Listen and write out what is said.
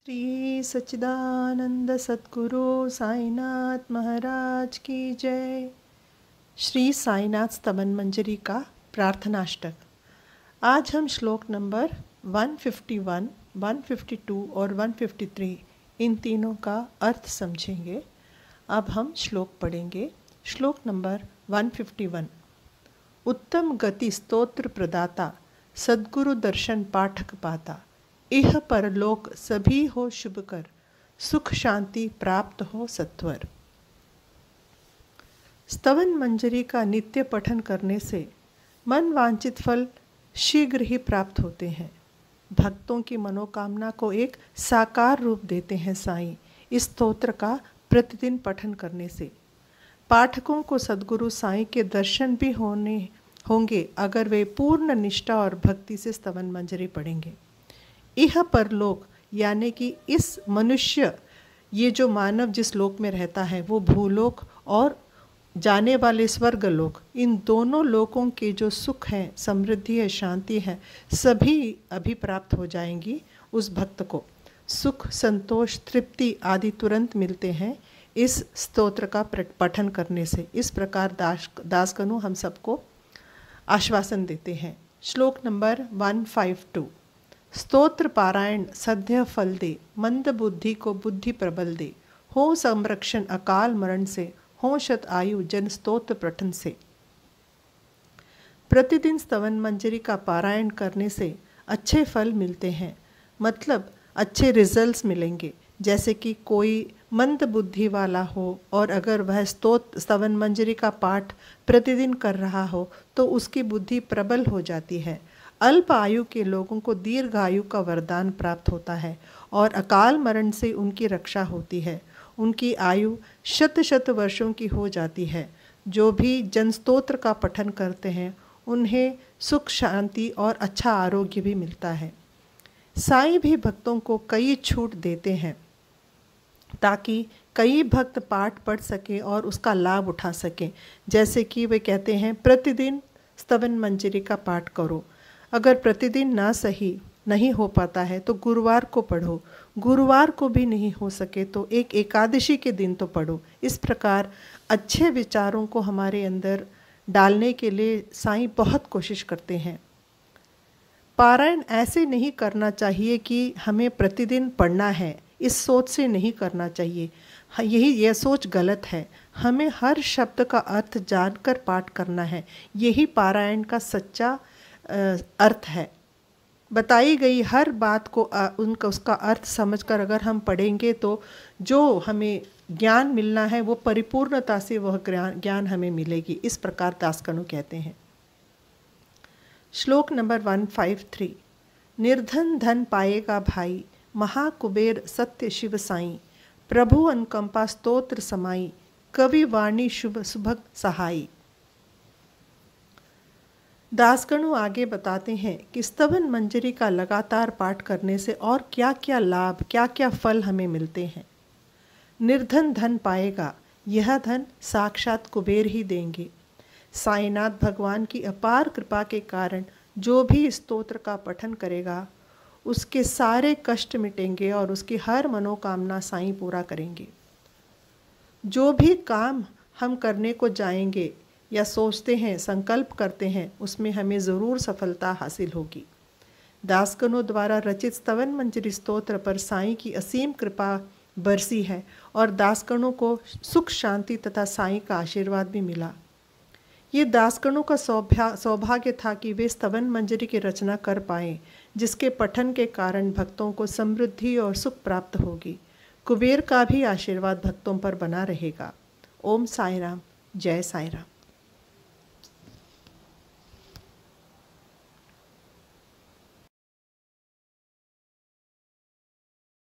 श्री सच्चिदानंद सद्गुरु साईनाथ महाराज की जय। श्री साईनाथ स्तवन मंजरी का प्रार्थनाष्टक। आज हम श्लोक नंबर 151, 152 और 153 इन तीनों का अर्थ समझेंगे। अब हम श्लोक पढ़ेंगे। श्लोक नंबर 151। उत्तम गति स्तोत्र प्रदाता, सद्गुरु दर्शन पाठक पाता। इह परलोक सभी हो शुभ कर, सुख शांति प्राप्त हो सत्वर। स्तवन मंजरी का नित्य पठन करने से मन वांछित फल शीघ्र ही प्राप्त होते हैं। भक्तों की मनोकामना को एक साकार रूप देते हैं साईं इस स्तोत्र का प्रतिदिन पठन करने से। पाठकों को सद्गुरु साईं के दर्शन भी होंगे अगर वे पूर्ण निष्ठा और भक्ति से स्तवन मंजरी पढ़ेंगे। इह परलोक यानी कि इस मनुष्य, ये जो मानव जिस लोक में रहता है वो भूलोक और जाने वाले स्वर्ग लोक, इन दोनों लोकों के जो सुख हैं, समृद्धि है, शांति है, सभी अभी प्राप्त हो जाएंगी उस भक्त को। सुख, संतोष, तृप्ति आदि तुरंत मिलते हैं इस स्तोत्र का पठन करने से। इस प्रकार दासगणु हम सबको आश्वासन देते हैं। श्लोक नंबर 152। स्तोत्र पारायण सद्य फल दे, मंद बुद्धि को बुद्धि प्रबल दे। हो संरक्षण अकाल मरण से, हो शत आयु जन स्तोत्र पठन से। प्रतिदिन स्तवन मंजरी का पारायण करने से अच्छे फल मिलते हैं, मतलब अच्छे रिजल्ट्स मिलेंगे। जैसे कि कोई मंद बुद्धि वाला हो और अगर वह स्तवन मंजरी का पाठ प्रतिदिन कर रहा हो तो उसकी बुद्धि प्रबल हो जाती है। अल्प आयु के लोगों को दीर्घ आयु का वरदान प्राप्त होता है और अकाल मरण से उनकी रक्षा होती है। उनकी आयु शत शत वर्षों की हो जाती है। जो भी जनस्तोत्र का पठन करते हैं उन्हें सुख, शांति और अच्छा आरोग्य भी मिलता है। साईं भी भक्तों को कई छूट देते हैं ताकि कई भक्त पाठ पढ़ सकें और उसका लाभ उठा सकें। जैसे कि वे कहते हैं प्रतिदिन स्तवन मंजरी का पाठ करो। अगर प्रतिदिन ना सही नहीं हो पाता है तो गुरुवार को पढ़ो। गुरुवार को भी नहीं हो सके तो एक एकादशी के दिन तो पढ़ो। इस प्रकार अच्छे विचारों को हमारे अंदर डालने के लिए साईं बहुत कोशिश करते हैं। पारायण ऐसे नहीं करना चाहिए कि हमें प्रतिदिन पढ़ना है, इस सोच से नहीं करना चाहिए। यह सोच गलत है। हमें हर शब्द का अर्थ जानकर पाठ करना है। यही पारायण का सच्चा अर्थ है। बताई गई हर बात को उसका अर्थ समझकर अगर हम पढ़ेंगे तो जो हमें ज्ञान मिलना है वो परिपूर्णता से वह ज्ञान हमें मिलेगी। इस प्रकार दासगणु कहते हैं। श्लोक नंबर 153। निर्धन धन पाएगा भाई, महाकुबेर सत्य शिव साईं। प्रभु अनुकंपा स्तोत्र समाई, कवि वाणी शुभ सुभग सहाई। दासगणु आगे बताते हैं कि स्तवन मंजरी का लगातार पाठ करने से और क्या क्या लाभ, क्या क्या फल हमें मिलते हैं। निर्धन धन पाएगा, यह धन साक्षात कुबेर ही देंगे। साईनाथ भगवान की अपार कृपा के कारण जो भी स्तोत्र का पठन करेगा उसके सारे कष्ट मिटेंगे और उसकी हर मनोकामना साईं पूरा करेंगे। जो भी काम हम करने को जाएंगे या सोचते हैं, संकल्प करते हैं, उसमें हमें ज़रूर सफलता हासिल होगी। दासगणों द्वारा रचित स्तवन मंजरी स्तोत्र पर साईं की असीम कृपा बरसी है और दासगणों को सुख, शांति तथा साईं का आशीर्वाद भी मिला। ये दासगणों का सौभाग्य था कि वे स्तवन मंजरी की रचना कर पाए, जिसके पठन के कारण भक्तों को समृद्धि और सुख प्राप्त होगी। कुबेर का भी आशीर्वाद भक्तों पर बना रहेगा। ओम साई राम, जय साई राम।